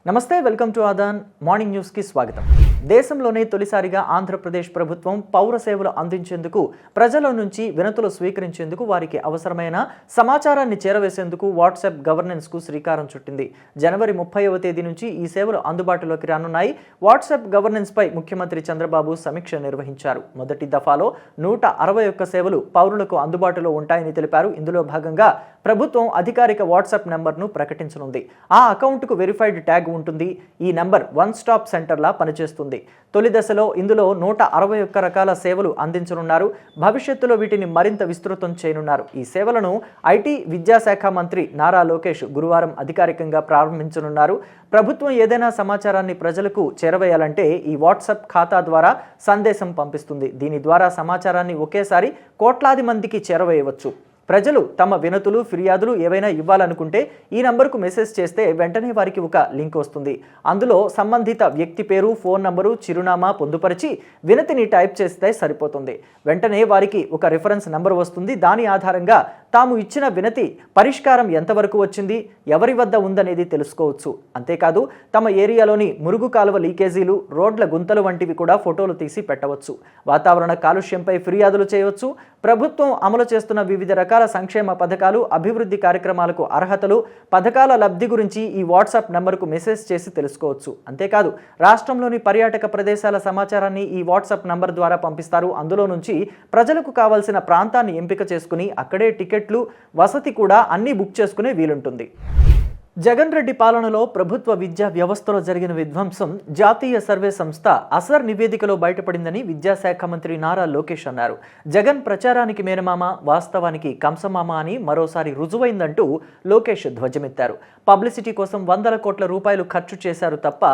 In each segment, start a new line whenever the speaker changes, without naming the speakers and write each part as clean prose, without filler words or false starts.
నమస్తే, welcome to Aadan morning news కి స్వాగతం. దేశంలోనే తొలిసారిగా ఆంధ్రప్రదేశ్ ప్రభుత్వం పౌర సేవలు అందించేందుకు ప్రజల నుంచి వినతులు స్వీకరించేందుకు వారికి అవసరమైన సమాచారాన్ని చేరవేసేందుకు వాట్సాప్ గవర్నెన్స్ కు శ్రీకారం చుట్టింది. జనవరి 30వ తేదీ నుంచి ఈ సేవలు అందుబాటులోకి రానున్నాయి. వాట్సాప్ గవర్నెన్స్ పై ముఖ్యమంత్రి చంద్రబాబు సమీక్ష నిర్వహించారు. మొదటి దఫాలో 161 సేవలు పౌరులకు అందుబాటులో ఉంటాయని తెలిపారు. ఇందులో భాగంగా ప్రభుత్వం అధికారిక వాట్సాప్ నెంబర్ను ప్రకటించనుంది. ఆ అకౌంట్కు వెరిఫైడ్ ట్యాగ్ ఉంటుంది. ఈ నెంబర్ వన్ స్టాప్ సెంటర్లా పనిచేస్తుంది. తొలి దశలో ఇందులో 161 రకాల సేవలు అందించనున్నారు. భవిష్యత్తులో వీటిని మరింత విస్తృతం చేయనున్నారు. ఈ సేవలను ఐటీ విద్యాశాఖ మంత్రి నారా లోకేష్ గురువారం అధికారికంగా ప్రారంభించనున్నారు. ప్రభుత్వం ఏదైనా సమాచారాన్ని ప్రజలకు చేరవేయాలంటే ఈ వాట్సాప్ ఖాతా ద్వారా సందేశం పంపిస్తుంది. దీని ద్వారా సమాచారాన్ని ఒకేసారి కోట్లాది మందికి చేరవేయవచ్చు. ప్రజలు తమ వినతులు, ఫిర్యాదులు ఏవైనా ఇవ్వాలనుకుంటే ఈ నంబర్కు మెసేజ్ చేస్తే వెంటనే వారికి ఒక లింక్ వస్తుంది. అందులో సంబంధిత వ్యక్తి పేరు, ఫోన్ నంబరు, చిరునామా పొందుపరిచి వినతిని టైప్ చేస్తే సరిపోతుంది. వెంటనే వారికి ఒక రిఫరెన్స్ నంబర్ వస్తుంది. దాని ఆధారంగా తాము ఇచ్చిన వినతి పరిష్కారం ఎంతవరకు వచ్చింది, ఎవరి వద్ద ఉందనేది తెలుసుకోవచ్చు. అంతేకాదు తమ ఏరియాలోని మురుగు కాలువ లీకేజీలు, రోడ్ల గుంతలు వంటివి కూడా ఫోటోలు తీసి పెట్టవచ్చు. వాతావరణ కాలుష్యంపై ఫిర్యాదులు చేయవచ్చు. ప్రభుత్వం అమలు చేస్తున్న వివిధ రకాల సంక్షేమ పథకాలు, అభివృద్ధి కార్యక్రమాలకు అర్హతలు, పథకాల లబ్ధి గురించి ఈ వాట్సాప్ నంబర్కు మెసేజ్ చేసి తెలుసుకోవచ్చు. అంతేకాదు రాష్ట్రంలోని పర్యాటక ప్రదేశాల సమాచారాన్ని ఈ వాట్సాప్ నంబర్ ద్వారా పంపిస్తారు. అందులో నుంచి ప్రజలకు కావాల్సిన ప్రాంతాన్ని ఎంపిక చేసుకుని అక్కడే టికెట్లు, వసతి కూడా అన్నీ బుక్ చేసుకునే వీలుంటుంది. జగన్ రెడ్డి పాలనలో ప్రభుత్వ విద్యా వ్యవస్థలో జరిగిన విధ్వంసం జాతీయ సర్వే సంస్థ అసర్ నివేదికలో బయటపడిందని విద్యాశాఖ మంత్రి నారా లోకేష్ అన్నారు. జగన్ ప్రచారానికి మేనమామ, వాస్తవానికి కంసమామ అని మరోసారి రుజువైందంటూ లోకేష్ ధ్వజమెత్తారు. పబ్లిసిటీ కోసం వందల కోట్ల రూపాయలు ఖర్చు చేశారు తప్ప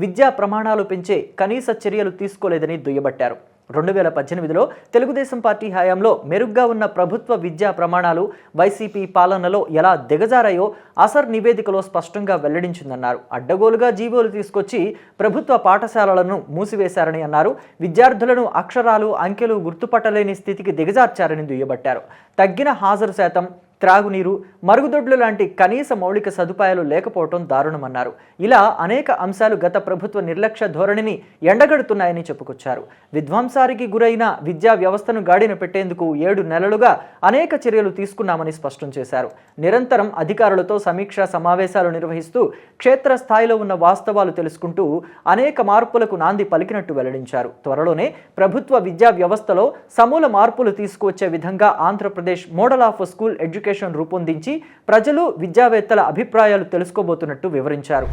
విద్యా ప్రమాణాలు పెంచే కనీస చర్యలు తీసుకోలేదని దుయ్యబట్టారు. 2018లో తెలుగుదేశం పార్టీ హయాంలో మెరుగ్గా ఉన్న ప్రభుత్వ విద్యా ప్రమాణాలు వైసీపీ పాలనలో ఎలా దిగజారాయో అసర్ నివేదికలో స్పష్టంగా వెల్లడించిందన్నారు. అడ్డగోలుగా జీవోలు తీసుకొచ్చి ప్రభుత్వ పాఠశాలలను మూసివేశారని అన్నారు. విద్యార్థులను అక్షరాలు, అంకెలు గుర్తుపట్టలేని స్థితికి దిగజార్చారని దుయ్యబట్టారు. తగ్గిన హాజరు శాతం, త్రాగునీరు, మరుగుదొడ్లు లాంటి కనీస మౌలిక సదుపాయాలు లేకపోవడం దారుణమన్నారు. ఇలా అనేక అంశాలు గత ప్రభుత్వ నిర్లక్ష్య ధోరణిని ఎండగడుతున్నాయని చెప్పుకొచ్చారు. విధ్వంసానికి గురైన విద్యా వ్యవస్థను గాడిన పెట్టేందుకు 7 నెలలుగా అనేక చర్యలు తీసుకున్నామని స్పష్టం చేశారు. నిరంతరం అధికారులతో సమీక్షా సమావేశాలు నిర్వహిస్తూ క్షేత్రస్థాయిలో ఉన్న వాస్తవాలు తెలుసుకుంటూ అనేక మార్పులకు నాంది పలికినట్టు వెల్లడించారు. త్వరలోనే ప్రభుత్వ విద్యా వ్యవస్థలో సమూల మార్పులు తీసుకువచ్చే విధంగా Andhra Pradesh model of school education రూపొందించి ప్రజలు, విద్యావేత్తల అభిప్రాయాలు తెలుసుకోబోతున్నట్టు వివరించారు.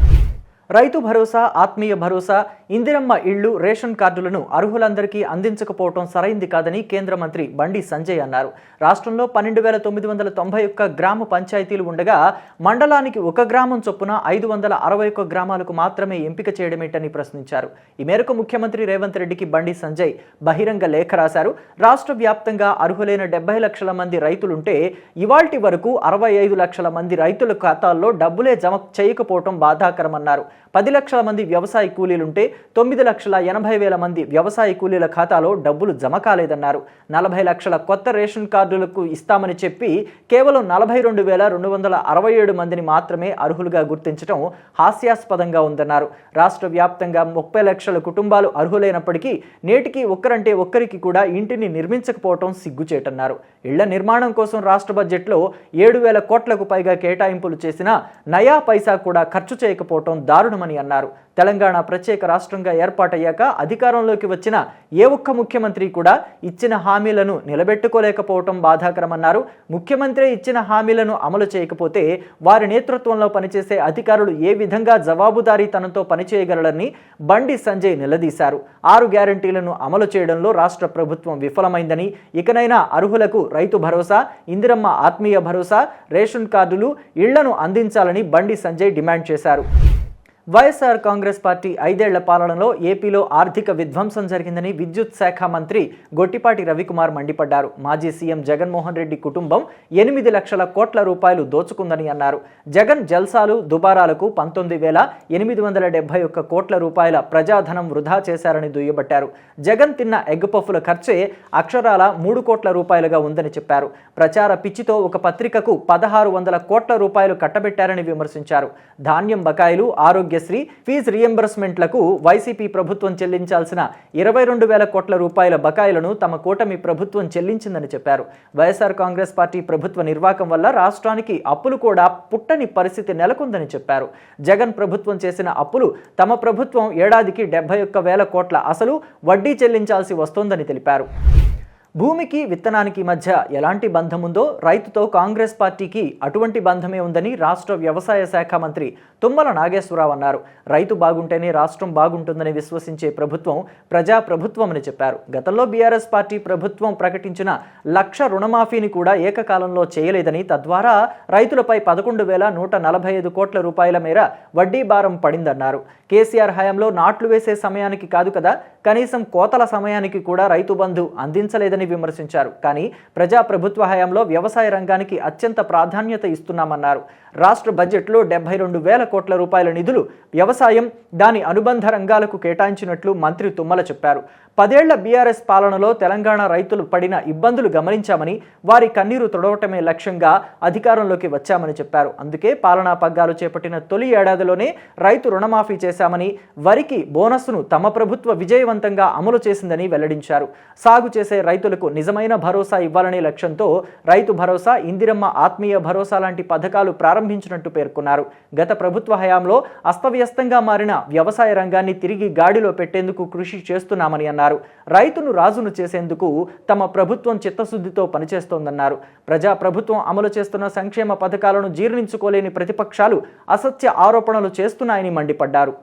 రైతు భరోసా, ఆత్మీయ భరోసా, ఇందిరమ్మ ఇళ్లు, రేషన్ కార్డులను అర్హులందరికీ అందించకపోవడం సరైంది కాదని కేంద్ర మంత్రి బండి సంజయ్ అన్నారు. రాష్ట్రంలో 12,991 గ్రామ పంచాయతీలు ఉండగా మండలానికి ఒక గ్రామం చొప్పున 561 గ్రామాలకు మాత్రమే ఎంపిక చేయడమేంటని ప్రశ్నించారు. ఈ మేరకు ముఖ్యమంత్రి రేవంత్ రెడ్డికి బండి సంజయ్ బహిరంగ లేఖ రాశారు. రాష్ట్ర వ్యాప్తంగా అర్హులైన 70 లక్షల మంది రైతులుంటే ఇవాల్టి వరకు 65 లక్షల మంది రైతుల ఖాతాల్లో డబ్బులే జమ చేయకపోవడం బాధాకరమన్నారు. 10 లక్షల మంది వ్యవసాయ కూలీలుంటే 9,80,000 మంది వ్యవసాయ కూలీల ఖాతాలో డబ్బులు జమ కాలేదన్నారు. 40 లక్షల కొత్త రేషన్ కార్డులకు ఇస్తామని చెప్పి కేవలం 42,267 మందిని మాత్రమే అర్హులుగా గుర్తించడం హాస్యాస్పదంగా ఉందన్నారు. రాష్ట్ర వ్యాప్తంగా 30 లక్షల కుటుంబాలు అర్హులైనప్పటికీ నేటికి ఒక్కరంటే ఒక్కరికి కూడా ఇంటిని నిర్మించకపోవడం సిగ్గుచేటన్నారు. ఇళ్ల నిర్మాణం కోసం రాష్ట్ర బడ్జెట్లో 7,000 కోట్లకు పైగా కేటాయింపులు చేసినా నయా పైసా కూడా ఖర్చు చేయకపోవడం దారుణమని అన్నారు. తెలంగాణ ప్రత్యేక రాష్ట్రంగా ఏర్పాటయ్యాక అధికారంలోకి వచ్చిన ఏ ఒక్క ముఖ్యమంత్రి కూడా ఇచ్చిన హామీలను నిలబెట్టుకోలేకపోవడం బాధాకరమన్నారు. ముఖ్యమంత్రి ఇచ్చిన హామీలను అమలు చేయకపోతే వారి నేతృత్వంలో పనిచేసే అధికారులు ఏ విధంగా జవాబుదారీతనంతో పనిచేయగలరని బండి సంజయ్ నిలదీశారు. 6 గ్యారంటీలను అమలు చేయడంలో రాష్ట్ర ప్రభుత్వం విఫలమైందని, ఇకనైనా అర్హులకు రైతు భరోసా, ఇందిరమ్మ ఆత్మీయ భరోసా, రేషన్ కార్డులు, ఇళ్లను అందించాలని బండి సంజయ్ డిమాండ్ చేశారు. వైఎస్ఆర్ కాంగ్రెస్ పార్టీ 5 ఏళ్ల పాలనలో ఏపీలో ఆర్థిక విధ్వంసం జరిగిందని విద్యుత్ శాఖ మంత్రి గొట్టిపాటి రవికుమార్ మండిపడ్డారు. మాజీ సీఎం జగన్మోహన్ రెడ్డి కుటుంబం 8 లక్షల కోట్ల రూపాయలు దోచుకుందని అన్నారు. జగన్ జల్సాలు, దుబారాలకు 19,871 కోట్ల రూపాయల ప్రజాధనం వృధా చేశారని దుయ్యబట్టారు. జగన్ తిన్న ఎగ్ పఫ్ఫుల ఖర్చే అక్షరాల 3 కోట్ల రూపాయలుగా ఉందని చెప్పారు. ప్రచార పిచ్చితో ఒక పత్రికకు 1,600 కోట్ల రూపాయలు కట్టబెట్టారని విమర్శించారు. ధాన్యం బకాయిలు, ఆరోగ్య ఆరోగ్యశ్రీ ఫీజు రియంబర్స్మెంట్లకు వైసీపీ ప్రభుత్వం చెల్లించాల్సిన 22,000 కోట్ల రూపాయల బకాయిలను తమ కూటమి ప్రభుత్వం చెల్లించిందని చెప్పారు. వైఎస్ఆర్ కాంగ్రెస్ పార్టీ ప్రభుత్వ నిర్వాకం వల్ల రాష్ట్రానికి అప్పులు కూడా పుట్టని పరిస్థితి నెలకొందని చెప్పారు. జగన్ ప్రభుత్వం చేసిన అప్పులు తమ ప్రభుత్వం ఏడాదికి 71,000 కోట్ల అసలు వడ్డీ చెల్లించాల్సి వస్తోందని తెలిపారు. భూమికి విత్తనానికి మధ్య ఎలాంటి బంధం ఉందో రైతుతో కాంగ్రెస్ పార్టీకి అటువంటి బంధమే ఉందని రాష్ట్ర వ్యవసాయ శాఖ మంత్రి తుమ్మల నాగేశ్వరరావు అన్నారు. రైతు బాగుంటేనే రాష్ట్రం బాగుంటుందని విశ్వసించే ప్రభుత్వం ప్రజా ప్రభుత్వమని చెప్పారు. గతంలో బీఆర్ఎస్ పార్టీ ప్రభుత్వం ప్రకటించిన 1,00,000 రుణమాఫీని కూడా ఏకకాలంలో చేయలేదని, తద్వారా రైతులపై 11,145 కోట్ల రూపాయల మేర వడ్డీ భారం పడిందన్నారు. కేసీఆర్ హయాంలో నాట్లు వేసే సమయానికి కాదు కదా, కనీసం కోతల సమయానికి కూడా రైతు బంధు అందించలేదని విమర్శించారు. కానీ ప్రజా ప్రభుత్వ హయాంలో వ్యవసాయ రంగానికి అత్యంత ప్రాధాన్యత ఇస్తున్నామన్నారు. రాష్ట్ర బడ్జెట్లో 72,000 కోట్ల రూపాయల నిధులు వ్యవసాయం, దాని అనుబంధ రంగాలకు కేటాయించినట్లు మంత్రి తుమ్మల చెప్పారు. 10 ఏళ్ల బీఆర్ఎస్ పాలనలో తెలంగాణ రైతులు పడిన ఇబ్బందులు గమనించామని, వారి కన్నీరు తొడవటమే లక్ష్యంగా అధికారంలోకి వచ్చామని చెప్పారు. అందుకే పాలనా పగ్గాలు చేపట్టిన తొలి ఏడాదిలోనే రైతు రుణమాఫీ చేశామని, వరికి బోనస్ను తమ ప్రభుత్వ విజయవంతంగా అమలు చేసిందని వెల్లడించారు. సాగు చేసే రైతులకు నిజమైన భరోసా ఇవ్వాలనే లక్ష్యంతో రైతు భరోసా, ఇందిరమ్మ ఆత్మీయ భరోసా లాంటి పథకాలు ప్రారంభించినట్టు పేర్కొన్నారు. గత ప్రభుత్వ హయాంలో అస్తవ్యస్తంగా మారిన వ్యవసాయ రంగాన్ని తిరిగి గాడిలో పెట్టేందుకు కృషి చేస్తున్నామని అన్నారు. రైతును రాజును చేసేందుకు తమ ప్రభుత్వం చిత్తశుద్ధితో పనిచేస్తోందన్నారు. ప్రజా ప్రభుత్వం అమలు చేస్తున్న సంక్షేమ పథకాలను జీర్ణించుకోలేని ప్రతిపక్షాలు అసత్య ఆరోపణలు చేస్తున్నాయని మండిపడ్డారు.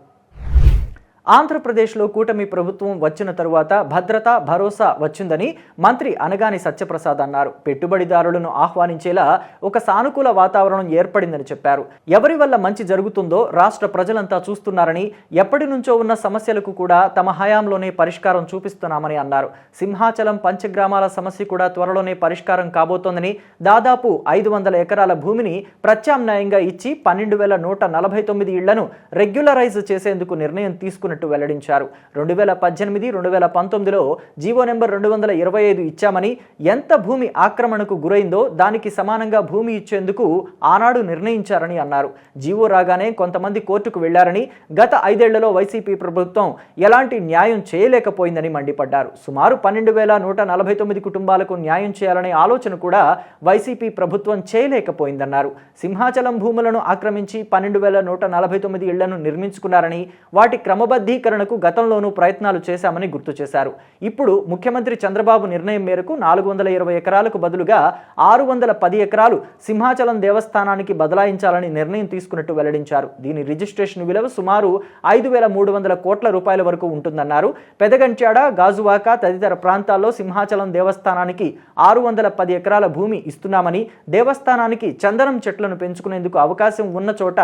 ఆంధ్రప్రదేశ్లో కూటమి ప్రభుత్వం వచ్చిన తరువాత భద్రత, భరోసా వచ్చిందని మంత్రి అనగాని సత్యప్రసాద్ అన్నారు. పెట్టుబడిదారులను ఆహ్వానించేలా ఒక సానుకూల వాతావరణం ఏర్పడిందని చెప్పారు. ఎవరి వల్ల మంచి జరుగుతుందో రాష్ట్ర ప్రజలంతా చూస్తున్నారని, ఎప్పటి నుంచో ఉన్న సమస్యలకు కూడా తమ హయాంలోనే పరిష్కారం చూపిస్తున్నామని అన్నారు. సింహాచలం పంచగ్రామాల సమస్య కూడా త్వరలోనే పరిష్కారం కాబోతోందని, దాదాపు 500 ఎకరాల భూమిని ప్రత్యామ్నాయంగా ఇచ్చి 12,149 ఇళ్లను రెగ్యులరైజ్ చేసేందుకు నిర్ణయం తీసుకున్నట్టు వెల్లడించారు. 2018-2019లో జీవో నెంబర్ 225 ఇచ్చామని, ఎంత భూమి ఆక్రమణకు గురైందో దానికి సమానంగా భూమి ఇచ్చేందుకు ఆనాడు నిర్ణయించారని అన్నారు. జీవో రాగానే కొంతమంది కోర్టుకు వెళ్లారని, గత 5 ఏళ్లలో వైసీపీ ప్రభుత్వం ఎలాంటి న్యాయం చేయలేకపోయిందని మండిపడ్డారు. సుమారు 12,149 కుటుంబాలకు న్యాయం చేయాలనే ఆలోచన కూడా వైసీపీ ప్రభుత్వం చేయలేకపోయిందన్నారు. సింహాచలం భూములను ఆక్రమించి 12,149 ఇళ్లను నిర్మించుకున్నారని, వాటి క్రమబద్ధీకరణకు గతంలోనూ ప్రయత్నాలు చేశామని గుర్తు చేశారు. ఇప్పుడు ముఖ్యమంత్రి చంద్రబాబు నిర్ణయం మేరకు 420 ఎకరాలకు బదులుగా 610 ఎకరాలు సింహాచలం దేవస్థానానికి బదలాయించాలని నిర్ణయం తీసుకున్నట్టు వెల్లడించారు. దీని రిజిస్ట్రేషన్ విలువ సుమారు 5,300 కోట్ల రూపాయల వరకు ఉంటుందన్నారు. పెదగంట్యాడ, గాజువాక తదితర ప్రాంతాల్లో సింహాచలం దేవస్థానానికి 610 ఎకరాల భూమి ఇస్తున్నామని, దేవస్థానానికి చందనం చెట్లను పెంచుకునేందుకు అవకాశం ఉన్న చోట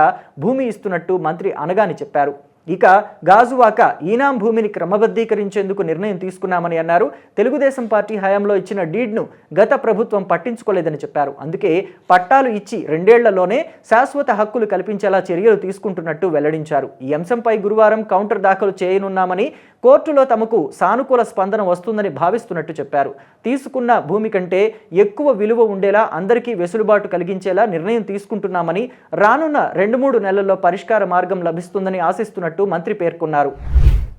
భూమి ఇస్తున్నట్టు మంత్రి అనగాని చెప్పారు. ఇక గాజువాక ఈనాం భూమిని క్రమబద్ధీకరించేందుకు నిర్ణయం తీసుకున్నామని అన్నారు. తెలుగుదేశం పార్టీ హయాంలో ఇచ్చిన డీడ్ను గత ప్రభుత్వం పట్టించుకోలేదని చెప్పారు. అందుకే పట్టాలు ఇచ్చి 2 ఏళ్లలోనే శాశ్వత హక్కులు కల్పించేలా చర్యలు తీసుకుంటున్నట్టు వెల్లడించారు. ఈ అంశంపై గురువారం కౌంటర్ దాఖలు చేయనున్నామని, కోర్టులో తమకు సానుకూల స్పందన వస్తుందని భావిస్తున్నట్టు చెప్పారు. తీసుకున్న భూమి కంటే ఎక్కువ విలువ ఉండేలా అందరికీ వెసులుబాటు కలిగించేలా నిర్ణయం తీసుకుంటున్నామని, రానున్న 2-3 నెలల్లో పరిష్కార మార్గం లభిస్తుందని ఆశిస్తున్నట్టు మంత్రి పేర్కొన్నారు.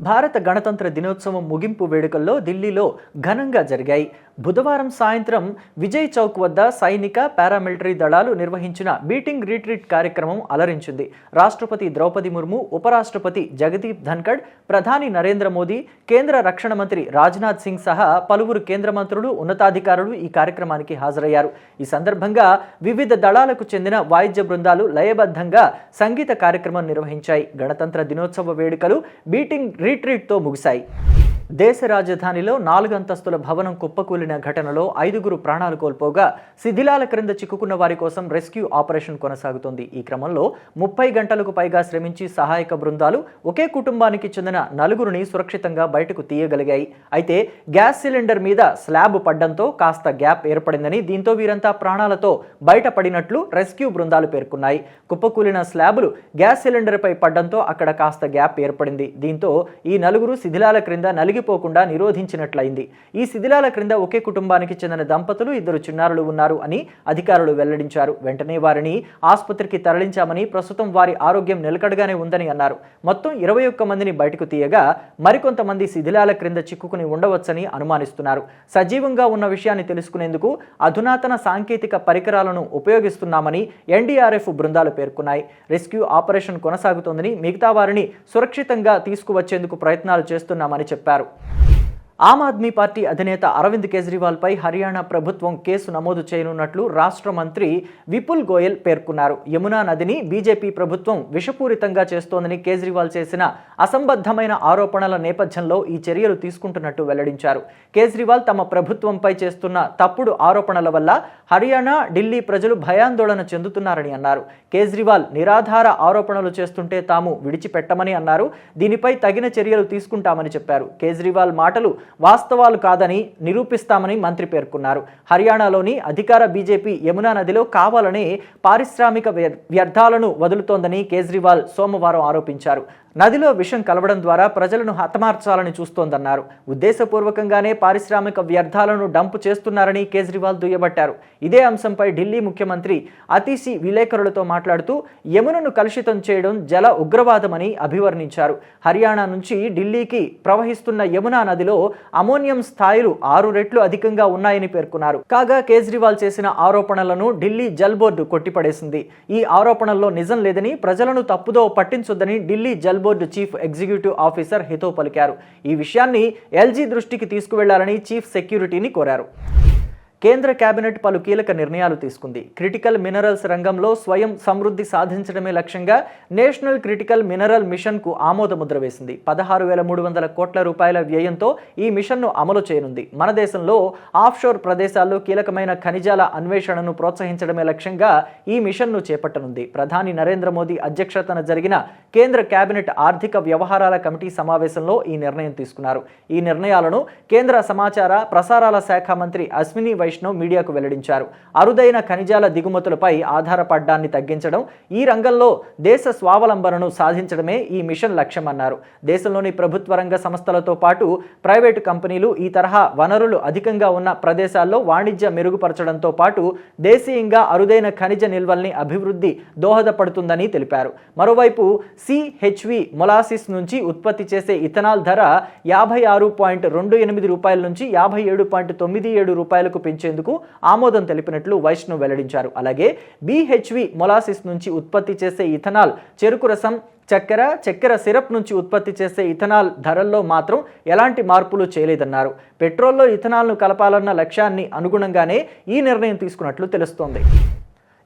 భారత గణతంత్ర దినోత్సవం ముగింపు వేడుకల్లో ఢిల్లీలో ఘనంగా జరిగాయి. బుధవారం సాయంత్రం విజయ్ చౌక్ వద్ద సైనిక, పారామిలిటరీ దళాలు నిర్వహించిన బీటింగ్ రిట్రీట్ కార్యక్రమం అలరించింది. రాష్ట్రపతి ద్రౌపది ముర్ము, ఉపరాష్ట్రపతి జగదీప్ ధన్కడ్, ప్రధాని నరేంద్ర మోదీ, కేంద్ర రక్షణ మంత్రి రాజ్నాథ్ సింగ్ సహా పలువురు కేంద్ర మంత్రులు, ఉన్నతాధికారులు ఈ కార్యక్రమానికి హాజరయ్యారు. ఈ సందర్భంగా వివిధ దళాలకు చెందిన వాయిద్య బృందాలు లయబద్ధంగా సంగీత కార్యక్రమం నిర్వహించాయి. గణతంత్ర దినోత్సవ వేడుకలు బీటింగ్ రిట్రీట్తో ముగిశాయి. దేశ రాజధానిలో 4 అంతస్తుల భవనం కుప్పకూలిన ఘటనలో 5గురు ప్రాణాలు కోల్పోగా, శిథిలాల క్రింద చిక్కుకున్న వారి కోసం రెస్క్యూ ఆపరేషన్ కొనసాగుతోంది. ఈ క్రమంలో 30 గంటలకు పైగా శ్రమించి సహాయక బృందాలు ఒకే కుటుంబానికి చెందిన 4గురిని సురక్షితంగా బయటకు తీయగలిగాయి. అయితే గ్యాస్ సిలిండర్ మీద స్లాబ్ పడ్డంతో కాస్త గ్యాప్ ఏర్పడిందని, దీంతో వీరంతా ప్రాణాలతో బయటపడినట్లు రెస్క్యూ బృందాలు పేర్కొన్నాయి. కుప్పకూలిన స్లాబులు గ్యాస్ సిలిండర్పై పడ్డంతో అక్కడ కాస్త గ్యాప్ ఏర్పడింది. దీంతో ఈ 4గురు శిథిలాల క్రింద నలిగి తొలగిపోకుండా నిరోధించినట్లయింది. ఈ శిథిలాల క్రింద ఒకే కుటుంబానికి చెందిన దంపతులు, 2 చిన్నారులు ఉన్నారు అని అధికారులు వెల్లడించారు. వెంటనే వారిని ఆసుపత్రికి తరలించామని, ప్రస్తుతం వారి ఆరోగ్యం నిలకడగానే ఉందని అన్నారు. మొత్తం 21 మందిని బయటకు తీయగా మరికొంతమంది శిథిలాల క్రింద చిక్కుకుని ఉండవచ్చని అనుమానిస్తున్నారు. సజీవంగా ఉన్న విషయాన్ని తెలుసుకునేందుకు అధునాతన సాంకేతిక పరికరాలను ఉపయోగిస్తున్నామని ఎన్డీఆర్ఎఫ్ బృందాలు పేర్కొన్నాయి. రెస్క్యూ ఆపరేషన్ కొనసాగుతోందని, మిగతా వారిని సురక్షితంగా తీసుకువచ్చేందుకు ప్రయత్నాలు చేస్తున్నామని చెప్పారు. ఆమ్ ఆద్మీ పార్టీ అధినేత అరవింద్ కేజ్రీవాల్ పై హర్యానా ప్రభుత్వం కేసు నమోదు చేయనున్నట్లు రాష్ట్ర మంత్రి విపుల్ గోయల్ పేర్కొన్నారు. యమునా నదిని బీజేపీ ప్రభుత్వం విషపూరితంగా చేస్తోందని కేజ్రీవాల్ చేసిన అసంబద్ధమైన ఆరోపణల నేపథ్యంలో ఈ చర్యలు తీసుకుంటున్నట్టు వెల్లడించారు. కేజ్రీవాల్ తమ ప్రభుత్వంపై చేస్తున్న తప్పుడు ఆరోపణల వల్ల హర్యానా, ఢిల్లీ ప్రజలు భయాందోళన చెందుతున్నారని అన్నారు. కేజ్రీవాల్ నిరాధార ఆరోపణలు చేస్తుంటే తాము విడిచిపెట్టమని అన్నారు. దీనిపై తగిన చర్యలు తీసుకుంటామని చెప్పారు. కేజ్రీవాల్ మాటలు వాస్తవాలు కాదని నిరూపిస్తామని మంత్రి పేర్కొన్నారు. హర్యానాలోని అధికార బీజేపీ యమునా నదిలో కావాలనే పారిశ్రామిక వ్యర్థాలను వదులుతోందని కేజ్రీవాల్ సోమవారం ఆరోపించారు. నదిలో విషం కలవడం ద్వారా ప్రజలను హతమార్చాలని చూస్తోందన్నారు. ఉద్దేశపూర్వకంగానే పారిశ్రామిక వ్యర్థాలను డంపు చేస్తున్నారని కేజ్రీవాల్ దుయ్యబట్టారు. ఇదే అంశంపై ఢిల్లీ ముఖ్యమంత్రి అతీషి విలేకరులతో మాట్లాడుతూ యమునను కలుషితం చేయడం జల ఉగ్రవాదమని అభివర్ణించారు. హర్యానా నుంచి ఢిల్లీకి ప్రవహిస్తున్న యమునా నదిలో అమోనియం స్థాయిలు 6 రెట్లు అధికంగా ఉన్నాయని పేర్కొన్నారు. కాగా కేజ్రీవాల్ చేసిన ఆరోపణలను ఢిల్లీ జల్ బోర్డు కొట్టిపడేసింది. ఈ ఆరోపణల్లో నిజం లేదని, ప్రజలను తప్పుదో పట్టించొద్దని Delhi Jal board chief executive officer హితో పలికారు. ఈ విషయాన్ని ఎల్జీ దృష్టికి తీసుకువెళ్లాలని చీఫ్ సెక్యూరిటీని కోరారు. కేంద్ర కేబినెట్ పలు కీలక నిర్ణయాలు తీసుకుంది. క్రిటికల్ మినరల్స్ రంగంలో స్వయం సమృద్ధి సాధించడమే లక్ష్యంగా నేషనల్ క్రిటికల్ మినరల్ మిషన్కు ఆమోదముద్ర వేసింది. 16,300 కోట్ల రూపాయల వ్యయంతో ఈ మిషన్ను అమలు చేయనుంది. మన దేశంలో ఆఫ్షోర్ ప్రదేశాల్లో కీలకమైన ఖనిజాల అన్వేషణను ప్రోత్సహించడమే లక్ష్యంగా ఈ మిషన్ను చేపట్టనుంది. ప్రధాని నరేంద్ర మోదీ అధ్యక్షతన జరిగిన కేంద్ర కేబినెట్ ఆర్థిక వ్యవహారాల కమిటీ సమావేశంలో ఈ నిర్ణయం తీసుకున్నారు. ఈ నిర్ణయాలను కేంద్ర సమాచార ప్రసారాల శాఖ మంత్రి అశ్విని వైష్ణవ్ మీడియాకు వెల్లడించారు. అరుదైన ఖనిజాల దిగుమతులపై ఆధారపడ్డాన్ని తగ్గించడం, ఈ రంగంలో దేశ స్వావలంబనను సాధించడమే ఈ మిషన్ లక్ష్యమన్నారు. దేశంలోని ప్రభుత్వ రంగ సంస్థలతో పాటు ప్రైవేటు కంపెనీలు ఈ తరహా వనరులు అధికంగా ఉన్న ప్రదేశాల్లో వాణిజ్య మెరుగుపరచడంతో పాటు దేశీయంగా అరుదైన ఖనిజ నిల్వల్ని అభివృద్ధి దోహదపడుతుందని తెలిపారు. మరోవైపు సిహెచ్వి మొలాసిస్ నుంచి ఉత్పత్తి చేసే ఇథనాల్ ధర 56.28 రూపాయల నుంచి 57.97 రూపాయలకు పెంచేందుకు ఆమోదం తెలిపినట్లు వైష్ణవ్ వెల్లడించారు. అలాగే బీహెచ్వి మొలాసిస్ నుంచి ఉత్పత్తి చేసే ఇథనాల్, చెరుకు రసం, చక్కెర సిరప్ నుంచి ఉత్పత్తి చేసే ఇథనాల్ ధరల్లో మాత్రం ఎలాంటి మార్పులు చేయలేదన్నారు. పెట్రోల్లో ఇథనాల్ను కలపాలన్న లక్ష్యాన్ని అనుగుణంగానే ఈ నిర్ణయం తీసుకున్నట్లు తెలుస్తోంది.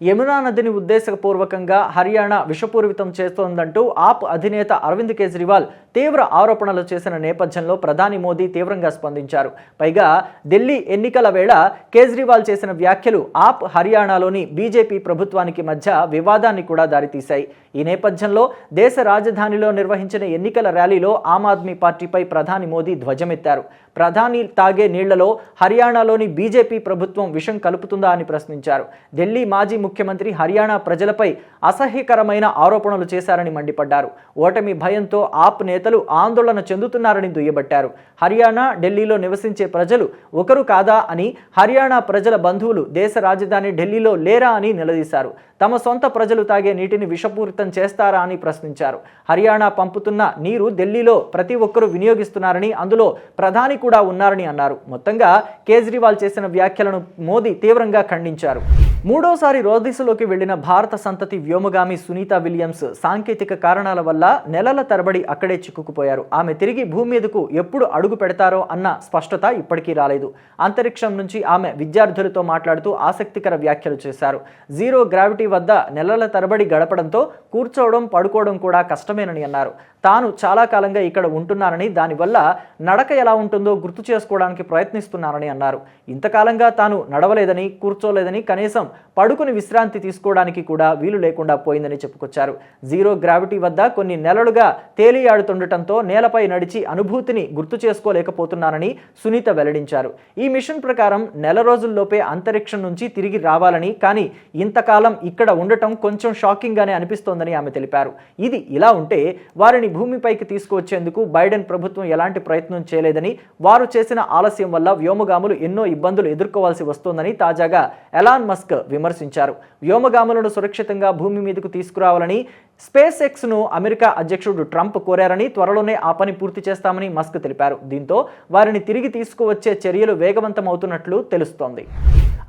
యమునా నదిని ఉద్దేశపూర్వకంగా హర్యానా విషపూరితం చేస్తోందంటూ ఆప్ అధినేత అరవింద్ కేజ్రీవాల్ తీవ్ర ఆరోపణలు చేసిన నేపథ్యంలో ప్రధాని మోదీ తీవ్రంగా స్పందించారు. పైగా ఢిల్లీ ఎన్నికల వేళ కేజ్రీవాల్ చేసిన వ్యాఖ్యలు ఆప్ హర్యానాలోని బీజేపీ ప్రభుత్వానికి మధ్య వివాదాన్ని కూడా దారితీశాయి. ఈ నేపథ్యంలో దేశ రాజధానిలో నిర్వహించిన ఎన్నికల ర్యాలీలో ఆమ్ ఆద్మీ పార్టీపై ప్రధాని మోదీ ధ్వజమెత్తారు. ప్రధాని తాగే నీళ్లలో హర్యానాలోని బీజేపీ ప్రభుత్వం విషం కలుపుతుందా అని ప్రశ్నించారు. ఢిల్లీ మాజీ ముఖ్యమంత్రి హర్యానా ప్రజలపై అసహ్యకరమైన ఆరోపణలు చేశారని మండిపడ్డారు. ఓటమి భయంతో ఆప్ నేతలు ఆందోళన చెందుతున్నారని దుయ్యబట్టారు. హర్యానా, ఢిల్లీలో నివసించే ప్రజలు ఒకరు కాదా అని, హర్యానా ప్రజల బంధువులు దేశ రాజధాని ఢిల్లీలో లేరా అని నిలదీశారు. తమ సొంత ప్రజలు తాగే నీటిని విషపూరితం చేస్తారా అని ప్రశ్నించారు. హర్యానా పంపుతున్న నీరు ఢిల్లీలో ప్రతి ఒక్కరూ వినియోగిస్తున్నారని, అందులో ప్రధాని కూడా ఉన్నారని అన్నారు. మొత్తంగా కేజ్రీవాల్ చేసిన వ్యాఖ్యలను మోదీ తీవ్రంగా ఖండించారు. మూడోసారి రోదిసులోకి వెళ్లిన భారత సంతతి వ్యోమగామి సునీత విలియమ్స్ సాంకేతిక కారణాల వల్ల నెలల తరబడి అక్కడే చిక్కుకుపోయారు. ఆమె తిరిగి భూమి మీదకు ఎప్పుడు అడుగు పెడతారో అన్న స్పష్టత ఇప్పటికీ రాలేదు. అంతరిక్షం నుంచి ఆమె విద్యార్థులతో మాట్లాడుతూ ఆసక్తికర వ్యాఖ్యలు చేశారు. జీరో గ్రావిటీ వద్ద నెలల తరబడి గడపడంతో కూర్చోవడం, పడుకోవడం కూడా కష్టమేనని అన్నారు. తాను చాలా కాలంగా ఇక్కడ ఉంటున్నానని, దానివల్ల నడక ఎలా ఉంటుందో గుర్తు చేసుకోవడానికి ప్రయత్నిస్తున్నానని అన్నారు. ఇంతకాలంగా తాను నడవలేదని, కూర్చోలేదని, కనీసం పడుకుని విశ్రాంతి తీసుకోవడానికి కూడా వీలు లేకుండా పోయిందని చెప్పుకొచ్చారు. జీరో గ్రావిటీ వద్ద కొన్ని నెలలుగా తేలియాడుతుండటంతో నేలపై నడిచి అనుభూతిని గుర్తు చేసుకోలేకపోతున్నానని సునీత వెల్లడించారు. ఈ మిషన్ ప్రకారం నెల రోజుల్లోపే అంతరిక్షం నుంచి తిరిగి రావాలని, కానీ ఇంతకాలం ఇక్కడ ఉండటం కొంచెం షాకింగ్ గానే అనిపిస్తోందని ఆమె తెలిపారు. ఇది ఇలా ఉంటే వారిని భూమిపైకి తీసుకువచ్చేందుకు బైడెన్ ప్రభుత్వం ఎలాంటి ప్రయత్నం చేయలేదని, వారు చేసిన ఆలస్యం వల్ల వ్యోమగాములు ఎన్నో ఇబ్బందులు ఎదుర్కోవాల్సి వస్తోందని తాజాగా ఎలాన్ మస్క్ విమర్శించారు. వ్యోమగాములను సురక్షితంగా భూమి మీదకు తీసుకురావాలని స్పేస్ ఎక్స్ ను అమెరికా అధ్యక్షుడు ట్రంప్ కోరారని, త్వరలోనే ఆ పని పూర్తి చేస్తామని మస్క్ తెలిపారు. దీంతో వారిని తిరిగి తీసుకువచ్చే చర్యలు వేగవంతమవుతున్నట్లు తెలుస్తోంది.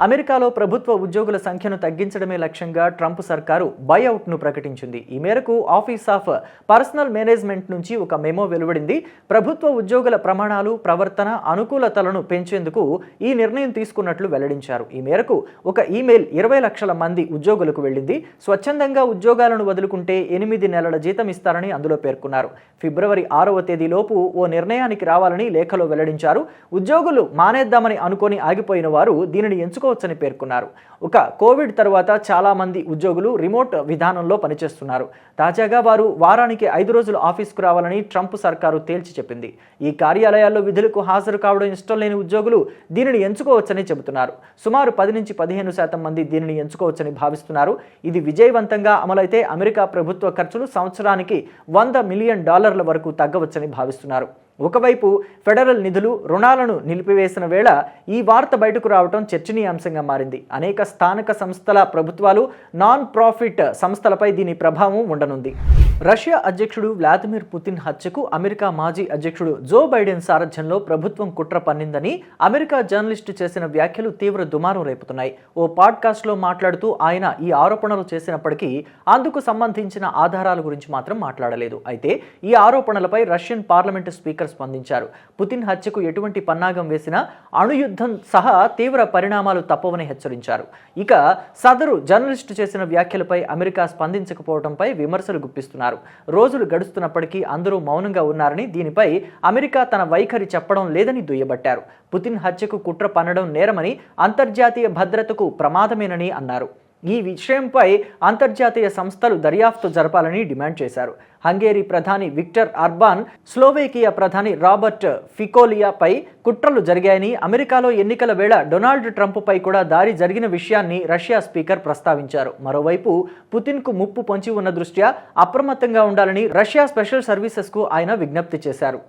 అమెరికాలో ప్రభుత్వ ఉద్యోగుల సంఖ్యను తగ్గించడమే లక్ష్యంగా ట్రంప్ సర్కారు బైఅవుట్ ను ప్రకటించింది. ఈ మేరకు ఆఫీస్ ఆఫ్ పర్సనల్ మేనేజ్మెంట్ నుంచి ఒక మెమో వెలువడింది. ప్రభుత్వ ఉద్యోగుల ప్రమాణాలు, ప్రవర్తన, అనుకూలతలను పెంచేందుకు ఈ నిర్ణయం తీసుకున్నట్లు వెల్లడించారు. ఈ మేరకు ఒక ఈమెయిల్ 20 లక్షల మంది ఉద్యోగులకు వెళ్ళింది. స్వచ్ఛందంగా ఉద్యోగాలను వదులుకుంటే 8 నెలల జీతం ఇస్తారని అందులో పేర్కొన్నారు. ఫిబ్రవరి 6వ తేదీలోపు ఓ నిర్ణయానికి రావాలని లేఖలో వెల్లడించారు. ఉద్యోగులు మానేద్దామని అనుకొని ఆగిపోయిన వారు దీనిని ఎంచుకోవచ్చని పేర్కొన్నారు. ఒక కోవిడ్ తర్వాత చాలా మంది ఉద్యోగులు రిమోట్ విధానంలో పనిచేస్తున్నారు. తాజాగా వారు వారానికి 5 రోజులు ఆఫీస్కు రావాలని ట్రంప్ సర్కారు తేల్చి చెప్పింది. ఈ కార్యాలయాల్లో విధులకు హాజరు కావడం ఇష్టం లేని ఉద్యోగులు దీనిని ఎంచుకోవచ్చని చెబుతున్నారు. సుమారు 10-15% మంది దీనిని ఎంచుకోవచ్చని భావిస్తున్నారు. ఇది విజయవంతంగా అమలైతే అమెరికా ప్రభుత్వ ఖర్చులు సంవత్సరానికి $100 మిలియన్ వరకు తగ్గవచ్చని భావిస్తున్నారు. ఒకవైపు ఫెడరల్ నిధులు, రుణాలను నిలిపివేసిన వేళ ఈ వార్త బయటకు రావడం చర్చనీయాంశంగా మారింది. అనేక స్థానిక సంస్థల, ప్రభుత్వాలు, నాన్ ప్రాఫిట్ సంస్థలపై దీని ప్రభావం ఉండనుంది. రష్యా అధ్యక్షుడు వ్లాదిమిర్ పుతిన్ హత్యకు అమెరికా మాజీ అధ్యక్షుడు జో బైడెన్ సారథ్యంలో ప్రభుత్వం కుట్ర పన్నిందని అమెరికా జర్నలిస్టు చేసిన వ్యాఖ్యలు తీవ్ర దుమారం రేపుతున్నాయి. ఓ పాడ్కాస్ట్లో మాట్లాడుతూ ఆయన ఈ ఆరోపణలు చేసినప్పటికీ అందుకు సంబంధించిన ఆధారాల గురించి మాత్రం మాట్లాడలేదు. అయితే ఈ ఆరోపణలపై రష్యన్ పార్లమెంటు స్పీకర్ స్పందించారు. పుతిన్ హత్యకు ఎటువంటి పన్నాగం వేసినా అణుయుద్ధం సహా తీవ్ర పరిణామాలు తప్పవని హెచ్చరించారు. ఇక సదరు జర్నలిస్టు చేసిన వ్యాఖ్యలపై అమెరికా స్పందించకపోవడంపై విమర్శలు గుప్పిస్తున్నారు. రోజులు గడుస్తున్నప్పటికీ అందరూ మౌనంగా ఉన్నారని, దీనిపై అమెరికా తన వైఖరి చెప్పడం లేదని దుయ్యబట్టారు. పుతిన్ హత్యకు కుట్ర పన్నడం నేరమని, అంతర్జాతీయ భద్రతకు ప్రమాదమేనని అన్నారు. ఈ విషయంపై అంతర్జాతీయ సంస్థలు దర్యాప్తు జరపాలని డిమాండ్ చేశారు. హంగేరీ ప్రధాని విక్టర్ ఆర్బాన్, స్లోవేకియా ప్రధాని రాబర్ట్ ఫికోలియాపై కుట్రలు జరిగాయని, అమెరికాలో ఎన్నికల వేళ డొనాల్డ్ ట్రంప్పై కూడా దాడి జరిగిన విషయాన్ని రష్యా స్పీకర్ ప్రస్తావించారు. మరోవైపు పుతిన్కు ముప్పు పొంచి ఉన్న దృష్ట్యా అప్రమత్తంగా ఉండాలని రష్యా స్పెషల్ సర్వీసెస్కు ఆయన విజ్ఞప్తి చేశారు.